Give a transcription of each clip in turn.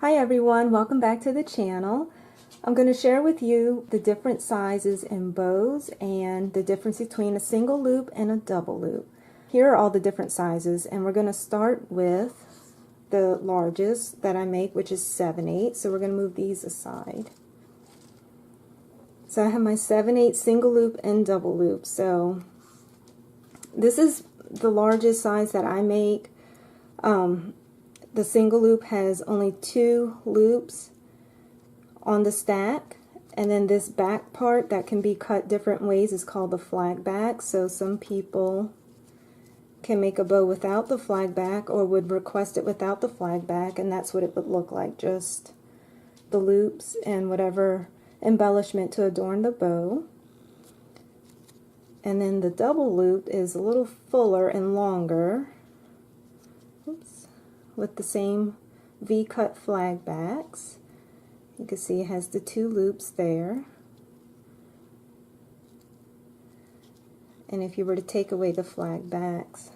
Hi everyone, welcome back to the channel. I'm going to share with you the different sizes in bows and the difference between a single loop and a double loop. Here are all the different sizes, and we're going to start with the largest that I make, which is 7/8. So we're going to move these aside. So I have my 7/8 single loop and double loop. So this is the largest size that I make. The single loop has only 2 loops on the stack, and then this back part that can be cut different ways is called the flag back. So some people can make a bow without the flag back or would request it without the flag back, and that's what it would look like, just the loops and whatever embellishment to adorn the bow. And then the double loop is a little fuller and longer. Oops. With the same V-cut flag backs. You can see it has the 2 loops there. And if you were to take away the flag backs,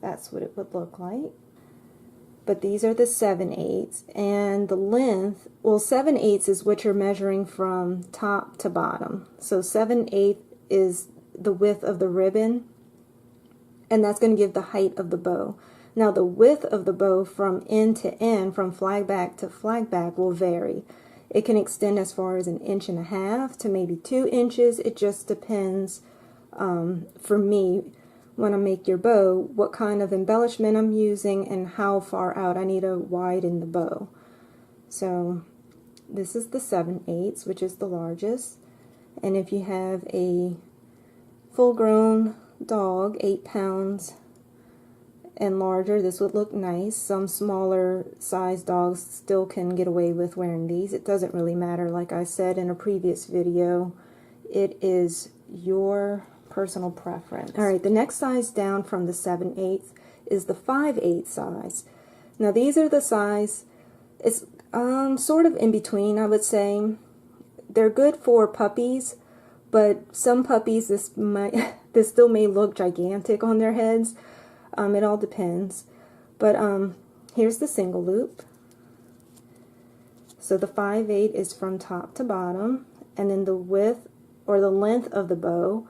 that's what it would look like. But these are the 7/8, and the length, well, 7/8 is what you're measuring from top to bottom. So 7/8 is the width of the ribbon, and that's going to give the height of the bow. Now the width of the bow from end to end, from flag back to flag back, will vary. It can extend as far as 1.5 inches to maybe 2 inches. It just depends, for me, when I make your bow, what kind of embellishment I'm using and how far out I need to widen the bow. So this is the 7/8, which is the largest. And if you have a full-grown dog, 8 pounds and larger, this would look nice. Some smaller size dogs still can get away with wearing these. It doesn't really matter. Like I said in a previous video, it is your personal preference. Alright, the next size down from the 7/8 is the 5/8 size. Now these are the size, it's sort of in between, I would say. They're good for puppies, but some puppies, this still may look gigantic on their heads. It all depends. But here's the single loop. So the 5/8 is from top to bottom, and then the width or the length of the bow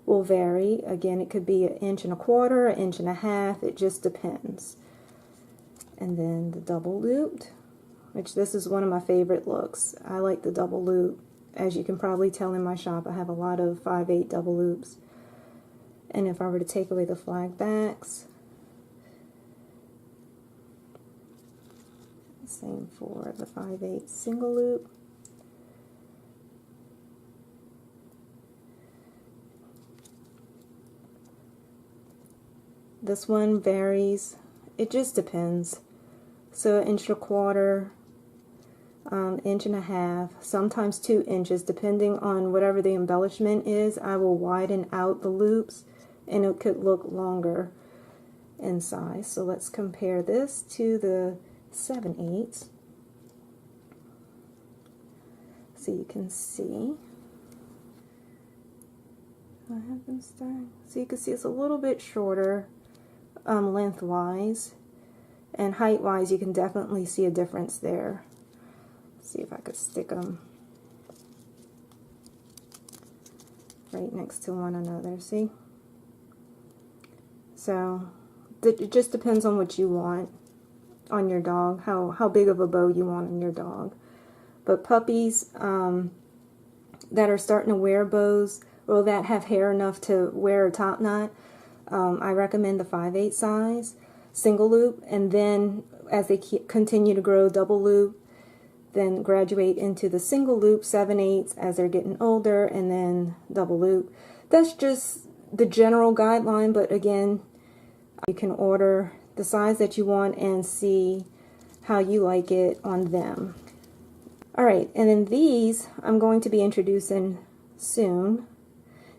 will vary. Again, it could be 1.25 inches, 1.5 inches, it just depends. And then the double looped, which this is one of my favorite looks. I like the double loop. As you can probably tell in my shop, I have a lot of 5/8 double loops. And if I were to take away the flag backs, same for the 5/8 single loop. This one varies. It just depends. So 1.25 inches, 1.5 inches, sometimes 2 inches, depending on whatever the embellishment is. I will widen out the loops, and it could look longer in size. So let's compare this to the 7/8, so you can see. I have them start. So you can see it's a little bit shorter lengthwise, and height-wise, you can definitely see a difference there. Let's see if I could stick them right next to one another. See? So it just depends on what you want on your dog, how big of a bow you want on your dog. But puppies that are starting to wear bows, or that have hair enough to wear a top knot, I recommend the 5/8 size single loop, and then as they continue to grow, double loop, then graduate into the single loop 7/8 as they're getting older, and then double loop. That's just the general guideline, but again, you can order the size that you want and see how you like it on them. Alright, and then these I'm going to be introducing soon.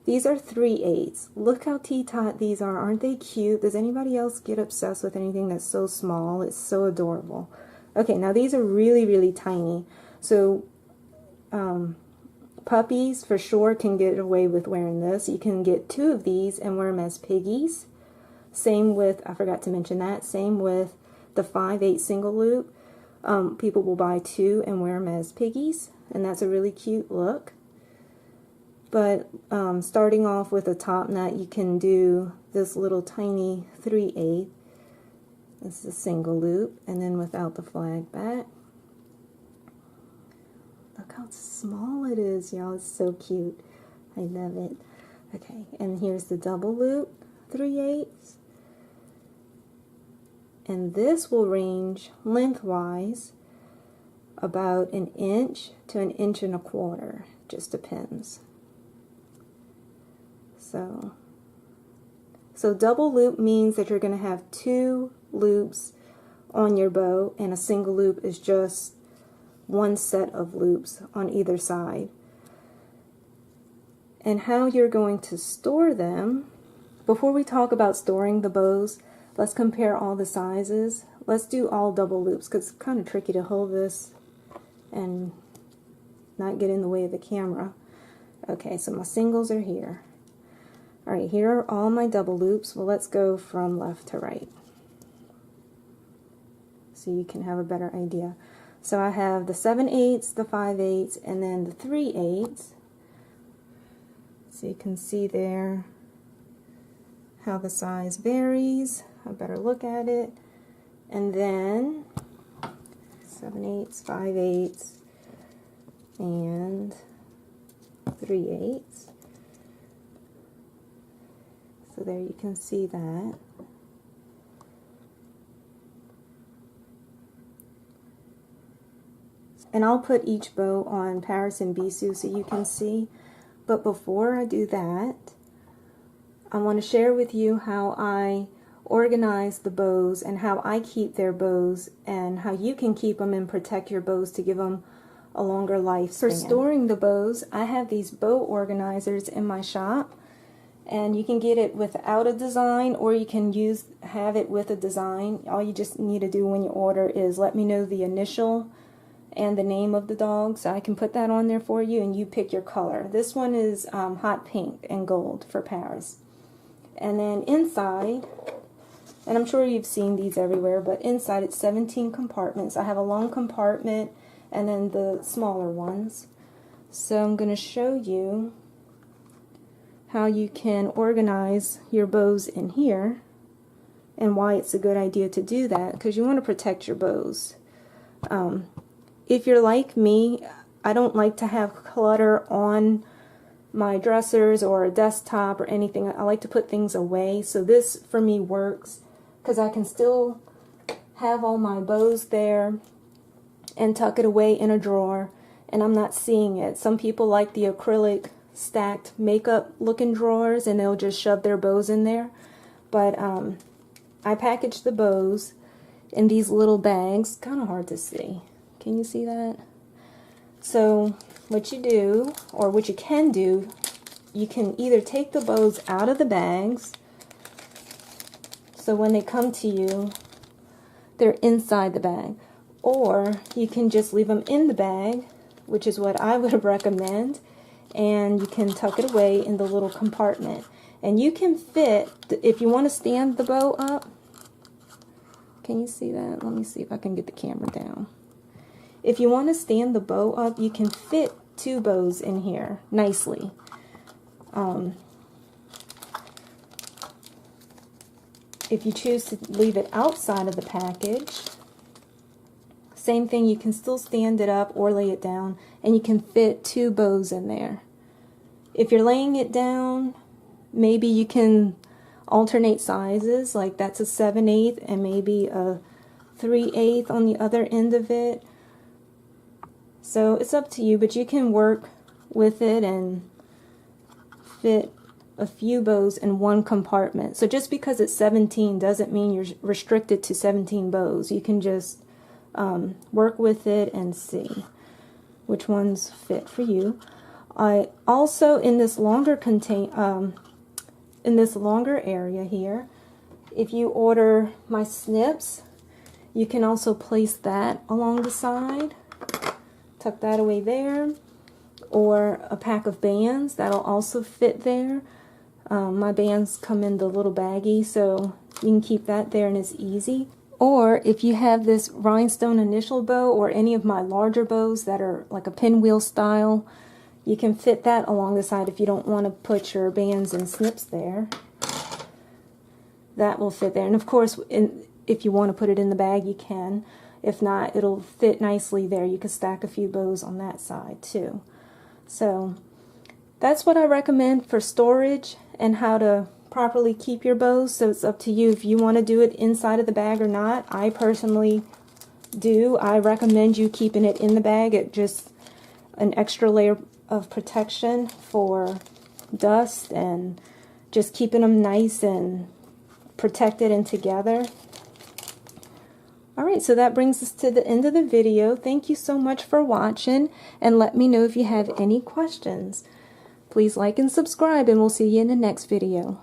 These are 3/8. Look how tea-tot these are. Aren't they cute? Does anybody else get obsessed with anything that's so small? It's so adorable. Okay, now these are really, really tiny. So puppies for sure can get away with wearing this. You can get 2 of these and wear them as piggies. Same with, I forgot to mention that, same with the 5/8 single loop. people will buy 2 and wear them as piggies, and that's a really cute look. But starting off with a top knot, you can do this little tiny 3/8. This is a single loop, and then without the flag back. Look how small it is, y'all. It's so cute. I love it. Okay, and here's the double loop, 3/8. And this will range lengthwise about 1 inch to 1 1/4 inches. Just depends. So double loop means that you're going to have 2 loops on your bow, and a single loop is just 1 set of loops on either side. And how you're going to store them, before we talk about storing the bows, let's compare all the sizes. Let's do all double loops because it's kind of tricky to hold this and not get in the way of the camera. Okay, so my singles are here. Alright, here are all my double loops. Well, let's go from left to right so you can have a better idea. So I have the 7/8, the 5/8, and then the 3/8. So you can see there how the size varies. A better look at it. And then 7/8, 5/8, and 3/8. So there you can see that. And I'll put each bow on Paris and Bisou so you can see. But before I do that, I want to share with you how I organize the bows and how I keep their bows and how you can keep them and protect your bows to give them a longer lifespan. For storing the bows, I have these bow organizers in my shop, and you can get it without a design, or you can have it with a design. All you just need to do when you order is let me know the initial and the name of the dog, so I can put that on there for you, and you pick your color. This one is hot pink and gold for Paris. And then inside, and I'm sure you've seen these everywhere, but inside it's 17 compartments. I have a long compartment and then the smaller ones. So I'm going to show you how you can organize your bows in here and why it's a good idea to do that, because you want to protect your bows. If you're like me, I don't like to have clutter on my dressers or a desktop or anything. I like to put things away, so this for me works because I can still have all my bows there and tuck it away in a drawer and I'm not seeing it. Some people like the acrylic stacked makeup looking drawers and they'll just shove their bows in there, but I package the bows in these little bags. Kind of hard to see. Can you see that? So what you do, or what you can do, you can either take the bows out of the bags, so when they come to you, they're inside the bag, or you can just leave them in the bag, which is what I would recommend, and you can tuck it away in the little compartment. And you can fit, if you want to stand the bow up, can you see that? Let me see if I can get the camera down. If you want to stand the bow up, you can fit 2 bows in here nicely. If you choose to leave it outside of the package, same thing, you can still stand it up or lay it down, and you can fit 2 bows in there. If you're laying it down, maybe you can alternate sizes, like that's a 7/8 and maybe a 3/8 on the other end of it. So it's up to you, but you can work with it and fit a few bows in one compartment. So just because it's 17 doesn't mean you're restricted to 17 bows. You can just work with it and see which ones fit for you. I also, in this longer area here, if you order my snips, you can also place that along the side. Tuck that away there, or a pack of bands that'll also fit there. My bands come in the little baggie, so you can keep that there and it's easy. Or if you have this rhinestone initial bow or any of my larger bows that are like a pinwheel style, you can fit that along the side if you don't want to put your bands and snips there. That will fit there. And of course, if you want to put it in the bag, you can. If not, it'll fit nicely there. You can stack a few bows on that side too. So that's what I recommend for storage and how to properly keep your bows. So it's up to you if you want to do it inside of the bag or not. I personally do. I recommend you keeping it in the bag. It just an extra layer of protection for dust and just keeping them nice and protected and together. Alright, so that brings us to the end of the video. Thank you so much for watching, and let me know if you have any questions. Please like and subscribe, and we'll see you in the next video.